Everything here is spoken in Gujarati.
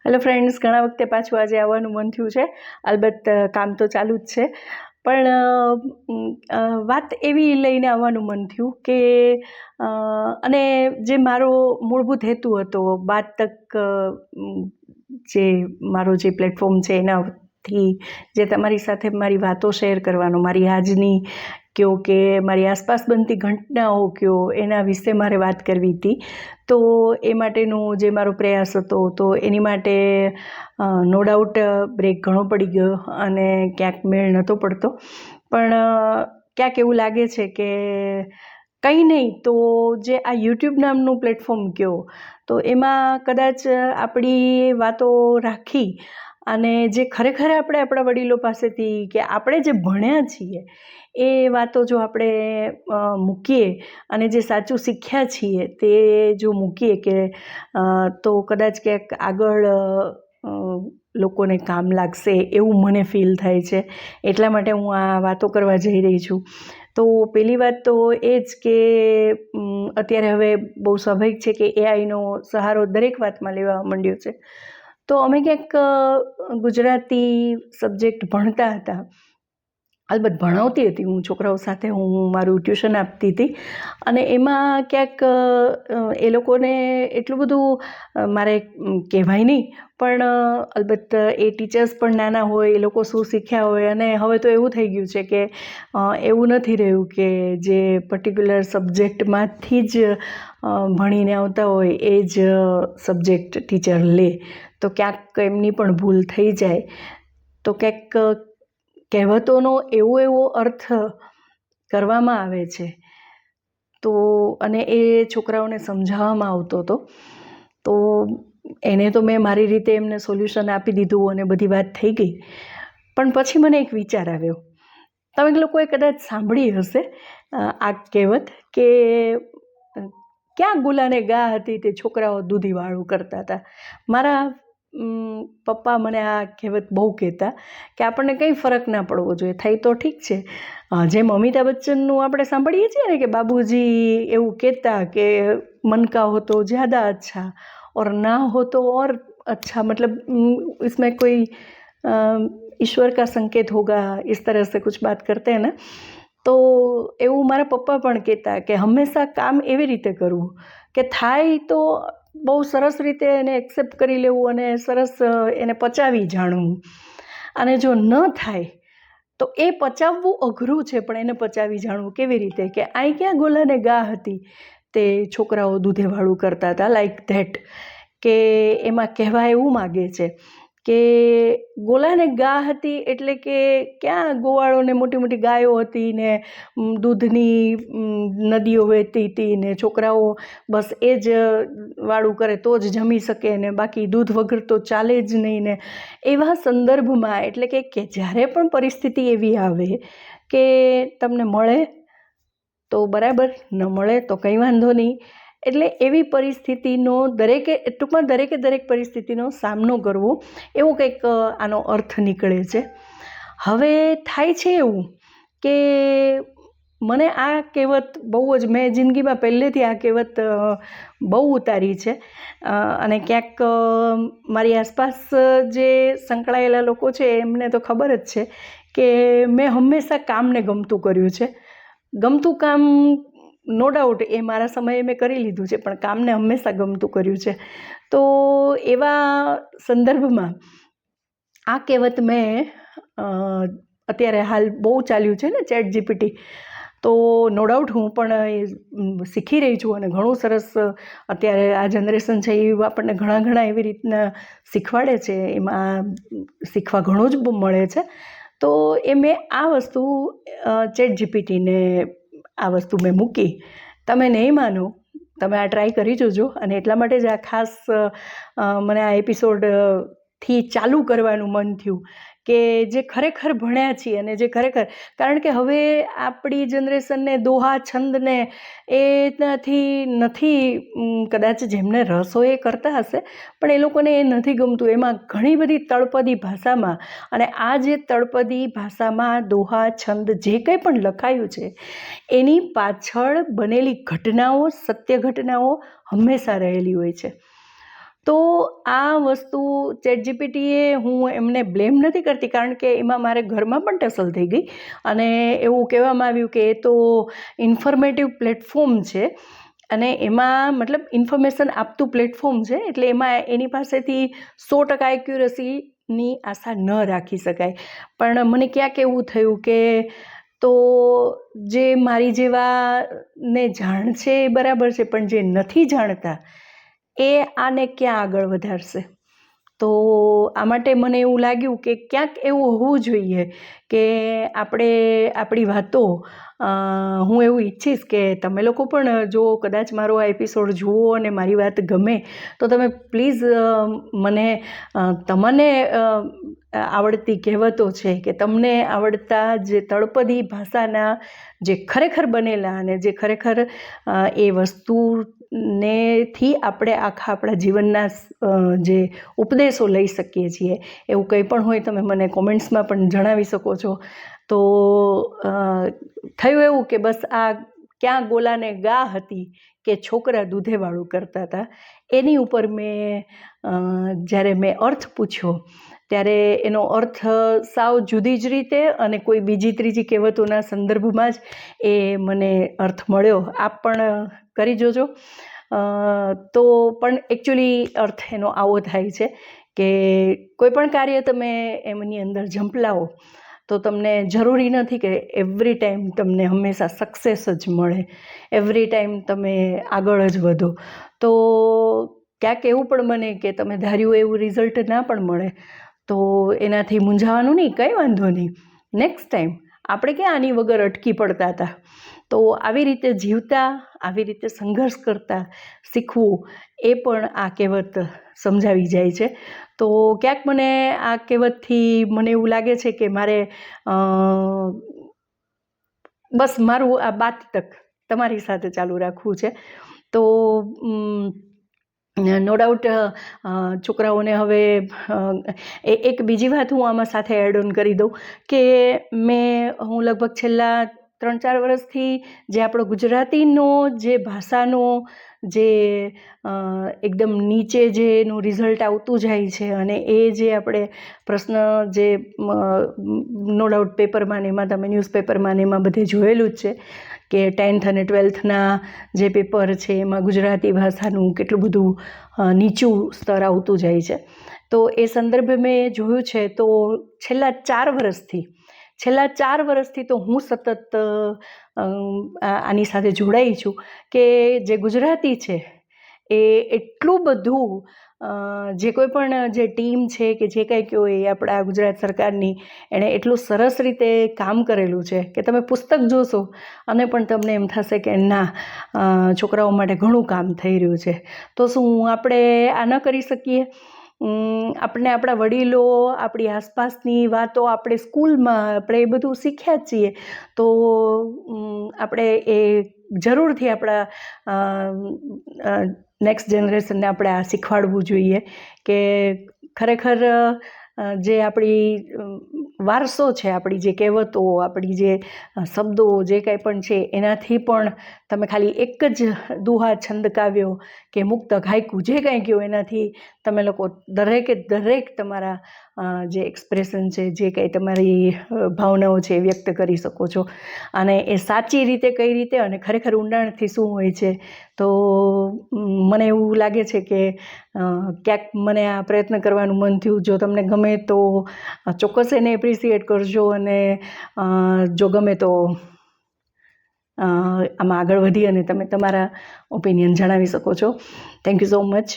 હેલો ફ્રેન્ડ્સ, ઘણા વખતે પાછું આજે આવવાનું મન થયું છે. અલબત્ત કામ તો ચાલુ જ છે, પણ વાત એવી લઈને આવવાનું મન થયું કે અને જે મારો મૂળભૂત હેતુ હતો બાત તક, જે મારો જે પ્લેટફોર્મ છે એનાથી જે તમારી સાથે મારી વાતો શેર કરવાનો, મારી આજની કયો કે મારી આસપાસ બનતી ઘટનાઓ કયો, એના વિશે મારે વાત કરવી હતી. તો એ માટેનો જે મારો પ્રયાસ હતો, તો એની માટે નો ડાઉટ બ્રેક ઘણો પડી ગયો અને ક્યાંક મેળ નહોતો પડતો. પણ ક્યાંક એવું લાગે છે કે કંઈ નહીં તો જે આ યુટ્યુબ નામનું પ્લેટફોર્મ કયો, તો એમાં કદાચ આપણી વાતો રાખી અને જે ખરેખર આપણે આપણા વડીલો પાસેથી કે આપણે જે ભણ્યા છીએ એ વાતો જો આપણે મૂકીએ અને જે સાચું શીખ્યા છીએ તે જો મૂકીએ કે તો કદાચ ક્યાંક આગળ લોકોને કામ લાગશે એવું મને ફીલ થાય છે. એટલા માટે હું આ વાતો કરવા જઈ રહી છું. તો પહેલી વાત તો એ જ કે અત્યારે હવે બહુ સ્વાભાવિક છે કે એઆઈનો સહારો દરેક વાતમાં લેવા માંડ્યો છે. તો અમે ક્યાંક ગુજરાતી સબ્જેક્ટ ભણતા હતા, અલબત્ત ભણાવતી હતી હું છોકરાઓ સાથે, હું મારું ટ્યુશન આપતી હતી અને એમાં ક્યાંક એ લોકોને એટલું બધું મારે કહેવાય નહીં, પણ અલબત્ત એ ટીચર્સ પણ નાના હોય, એ લોકો શું શીખ્યા હોય. અને હવે તો એવું થઈ ગયું છે કે એવું નથી રહ્યું કે જે પર્ટિક્યુલર સબ્જેક્ટમાંથી જ ભણીને આવતા હોય એ જ સબ્જેક્ટ ટીચર લે, તો ક્યાંક એમની પણ ભૂલ થઈ જાય. તો ક્યાંક કહેવતોનો એવો અર્થ કરવામાં આવે છે તો, અને એ છોકરાઓને સમજાવવામાં આવતો હતો. તો એને તો મેં મારી રીતે એમને સોલ્યુશન આપી દીધું અને બધી વાત થઈ ગઈ. પણ પછી મને એક વિચાર આવ્યો. તમે લોકોએ કદાચ સાંભળી હશે આ કહેવત કે ક્યાં ગુલાને ગા હતી તે છોકરાઓ દૂધીવાળું કરતા હતા. મારા પપ્પા મને આ કહેવત બહુ કહેતા કે આપણને કંઈ ફરક ના પડવો જોઈએ, થઈ તો ઠીક છે. જેમ અમિતાભ બચ્ચનનું આપણે સાંભળીએ છીએ ને કે બાબુજી એવું કહેતા કે મન કા હો તો જ્યાદા અચ્છા और ना हो तो और अच्छा, मतलब इसमें कोई ईश्वर का संकेत होगा, इस तरह से कुछ बात करते हैं ना. તો એવું મારા પપ્પા પણ કહેતા કે હંમેશા કામ એવી રીતે કરવું કે થાય તો બહુ સરસ રીતે એને એક્સેપ્ટ કરી લેવું અને સરસ એને પચાવી જાણવું, અને જો ન થાય તો એ પચાવવું અઘરું છે, પણ એને પચાવી જાણવું કેવી રીતે કે અહીં ક્યાં ગોલાને ગા હતી તે છોકરાઓ દૂધેવાળું કરતા હતા, લાઈક ધેટ. કે એમાં કહેવા એવું માગે છે કે ગોલાને ગા હતી એટલે કે ક્યાં ગોવાળોને મોટી મોટી ગાયો હતી ને દૂધની નદીઓ વહેતી હતી ને છોકરાઓ બસ એ જ વાળું કરે તો જ જમી શકે ને બાકી દૂધ વગર તો ચાલે જ નહીં. ને એવા સંદર્ભમાં, એટલે કે જ્યારે પણ પરિસ્થિતિ એવી આવે કે તમને મળે તો બરાબર, ન મળે તો કંઈ વાંધો નહીં. એટલે એવી પરિસ્થિતિનો ટૂંકમાં દરેક પરિસ્થિતિનો સામનો કરવો, એવો કંઈક આનો અર્થ નીકળે છે. હવે થાય છે એવું કે મને આ કહેવત બહુ જ, મેં જિંદગીમાં પહેલેથી આ કહેવત બહુ ઉતારી છે અને ક્યાંક મારી આસપાસ જે સંકળાયેલા લોકો છે એમને તો ખબર જ છે કે મેં હંમેશા કામને ગમતું કર્યું છે. ગમતું કામ નો ડાઉટ એ મારા સમયે મેં કરી લીધું છે, પણ કામને હંમેશા ગમતું કર્યું છે. તો એવા સંદર્ભમાં આ કહેવત મેં અત્યારે હાલ બહુ ચાલ્યું છે ને ચેટ જીપીટી, તો નો ડાઉટ હું પણ શીખી રહી છું અને ઘણું સરસ અત્યારે આ જનરેશન છે એ આપણને ઘણા એવી રીતના શીખવાડે છે, એમાં શીખવા ઘણું જ મળે છે. તો એ મેં આ વસ્તુ ચેટ જીપીટીને આ વસ્તુ મેં મૂકી. તમે નહીં માનો, તમે આ ટ્રાય કરી જોજો. અને એટલા માટે જ આ ખાસ મને આ એપિસોડથી ચાલુ કરવાનું મન થયું કે જે ખરેખર ભણ્યા છીએ અને જે ખરેખર, કારણ કે હવે આપણી જનરેશનને દોહા છંદને એનાથી નથી, કદાચ જેમને રસ હોય એ કરતા હશે, પણ એ લોકોને એ નથી ગમતું. એમાં ઘણી બધી તળપદી ભાષામાં, અને આ જે તળપદી ભાષામાં દોહા છંદ જે કંઈ પણ લખાયું છે એની પાછળ બનેલી ઘટનાઓ, સત્ય ઘટનાઓ હંમેશા રહેલી હોય છે. તો આ વસ્તુ ChatGPTએ હું એમને બ્લેમ નથી કરતી, કારણ કે એમાં મારે ઘરમાં પણ ટસલ થઈ ગઈ અને એવું કહેવામાં આવ્યું કે એ તો ઇન્ફોર્મેટિવ પ્લેટફોર્મ છે અને એમાં મતલબ ઇન્ફોર્મેશન આપતું પ્લેટફોર્મ છે, એટલે એમાં એની પાસેથી 100% એક્યુરસીની આશા ન રાખી શકાય. પણ મને ક્યાંક એવું થયું કે તો જે મારી જેવાને જાણ છે એ બરાબર છે, પણ જે નથી જાણતા એ આને ક્યાં આગળ વધારશે. તો આ માટે મને એવું લાગ્યું કે ક્યાંક એવું હોવું જોઈએ કે આપણે આપણી વાતો, હું એવું ઈચ્છીશ કે તમે લોકો પણ જો કદાચ મારો આ એપિસોડ જુઓ અને મારી વાત ગમે તો તમે પ્લીઝ મને તમને આવડતી કહેવતો છે કે તમને આવડતા જે તળપદી ભાષાના જે ખરેખર બનેલા અને જે ખરેખર એ વસ્તુનેથી આપણે આખા આપણા જીવનના જે ઉપદેશો લઈ શકીએ છીએ, એવું કંઈ પણ હોય તમે મને કોમેન્ટ્સમાં પણ જણાવી શકો છો. તો થયું એવું કે બસ આ ક્યાં ગોલાને ગા હતી કે છોકરા દૂધેવાળું કરતા હતા, એની ઉપર જ્યારે મેં અર્થ પૂછ્યો ત્યારે એનો અર્થ સાવ જુદી જ રીતે અને કોઈ બીજી ત્રીજી કહેવતોના સંદર્ભમાં જ એ મને અર્થ મળ્યો. આપ પણ કરી જોજો. તો પણ એકચ્યુઅલી અર્થ એનો આવો થાય છે કે કોઈ પણ કાર્ય તમે એમની અંદર ઝંપલાવો તો તમને જરૂરી નથી કે એવરી ટાઈમ તમને હંમેશા સક્સેસ જ મળે, એવરી ટાઈમ તમે આગળ જ વધો. તો ક્યાંક એવું પણ બને કે તમે ધાર્યું એવું રિઝલ્ટ ના પણ મળે, તો એનાથી મૂંઝાવાનું નહીં, કંઈ વાંધો નહીં, નેક્સ્ટ ટાઈમ. આપણે ક્યાં આની વગર અટકી પડતા હતા. તો આવી રીતે જીવતા, આવી રીતે સંઘર્ષ કરતા શીખવું એ પણ આ કહેવત સમજાવી જાય છે. તો ક્યાંક મને આ કહેવતથી મને એવું લાગે છે કે મારે બસ મારું આ બાત તક તમારી સાથે ચાલુ રાખવું છે. તો નો ડાઉટ છોકરાઓને હવે એક બીજી વાત હું આમાં સાથે એડ ઓન કરી દઉં કે હું લગભગ છેલ્લા 3-4 વર્ષથી જે આપણો ગુજરાતીનો જે ભાષાનો જે એકદમ નીચે જે એનું રિઝલ્ટ આવતું જાય છે અને એ જે આપણે પ્રશ્ન જે નો ડાઉટ પેપરમાં ને એમાં તમે ન્યૂઝપેપરમાં ને એમાં બધે જોયેલું જ છે કે 10th અને 12thના જે પેપર છે એમાં ગુજરાતી ભાષાનું કેટલું બધું નીચું સ્તર આવતું જાય છે. તો એ સંદર્ભે મેં જોયું છે તો છેલ્લા 4 વર્ષથી તો હું સતત આની સાથે જોડાઈ છું કે જે ગુજરાતી છે એ એટલું બધું જે કોઈ પણ જે ટીમ છે કે જે કંઈ કહો એ આપણા ગુજરાત સરકારની એણે એટલું સરસ રીતે કામ કરેલું છે કે તમે પુસ્તક જોશો અને પણ તમને એમ થશે કે ના, છોકરાઓ માટે ઘણું કામ થઈ રહ્યું છે. તો શું આપણે આ ન કરી શકીએ? આપણે આપણા વડીલો, આપણી આસપાસની વાતો આપણે સ્કૂલમાં આપણે એ બધું શીખ્યા જ છીએ, તો આપણે એ જરૂરથી આપણા નેક્સ્ટ જનરેશનને આપણે આ શીખવાડવું જોઈએ કે ખરેખર જે આપણી વારસો છે, આપણી જે કહેવતો, આપણી જે શબ્દો જે કાંઈ પણ છે એનાથી પણ તમે ખાલી એક જ દુહા, છંદ, કાવ્યો કે મુક્તક, હાઇકુ જે કાંઈ કહો એનાથી તમે લોકો દરેક તમારા જે એક્સપ્રેશન છે, જે કાંઈ તમારી ભાવનાઓ છે એ વ્યક્ત કરી શકો છો. અને એ સાચી રીતે કઈ રીતે અને ખરેખર ઊંડાણથી શું હોય છે. તો મને એવું લાગે છે કે ક્યાંક મને આ પ્રયત્ન કરવાનું મન થયું. જો તમને ગમે તો ચોક્કસ એને એપ્રિસિએટ કરજો અને જો ગમે તો આમાં આગળ વધી અને તમે તમારા ઓપિનિયન જણાવી શકો છો. Thank you so much.